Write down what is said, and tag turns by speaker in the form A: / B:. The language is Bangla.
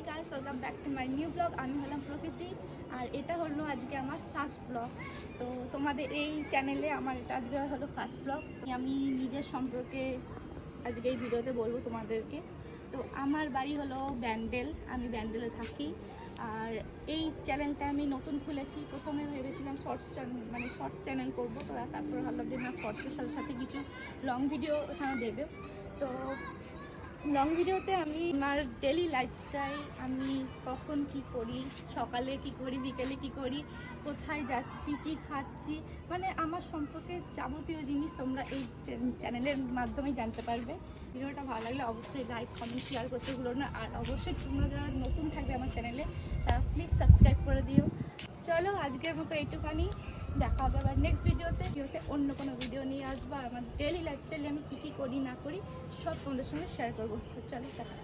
A: Guys, welcome back to my new blog. আমি হলাম প্রকৃতি আর এটা হলো আজকে আমার ফার্স্ট ব্লগ। তো তোমাদের এই চ্যানেলে আমার এটা আজকে হলো ফার্স্ট ব্লগ। আমি নিজের সম্পর্কে আজকে এই ভিডিওতে বলবো তোমাদেরকে। তো আমার বাড়ি হলো ব্যান্ডেল, আমি ব্যান্ডেলে থাকি। আর এই চ্যানেলটা আমি নতুন খুলেছি। প্রথমে ভেবেছিলাম শর্টস চ্যানেল করবো, তো তারপর ভাবলাম যে না, শর্টসের সাথে সাথে কিছু লং ভিডিও ওখানে দেবে। তো লং ভিডিওতে আমি আমার ডেলি লাইফস্টাইল, আমি কখন কি করি, সকালে কি করি, বিকেলে কি করি, কোথায় যাচ্ছি, কি খাচ্ছি, মানে আমার সম্পর্কে যাবতীয় জিনিস তোমরা এই চ্যানেলের মাধ্যমেই জানতে পারবে। ভিডিওটা ভালো লাগলে অবশ্যই লাইক, কমেন্ট, শেয়ার করতে ভুলো না। আর অবশ্যই তোমরা যারা নতুন থাকবে আমার চ্যানেলে তারা প্লিজ সাবস্ক্রাইব করে দিও। চলো আজকের মতো এইটুখানি, দেখা হবে আবার নেক্সট ভিডিওতে অন্য কোনো ভিডিও নিয়ে আসবো। আমার ডেলি লাইফস্টাইলে আমি কী কী করি না করি সব তোমাদের সঙ্গে শেয়ার করবো। তো চলো টাটা।